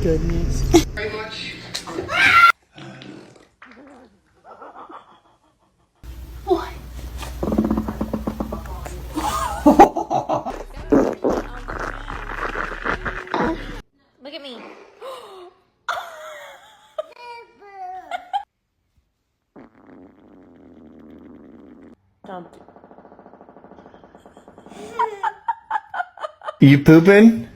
goodness. Very much. What? Look at me. You pooping?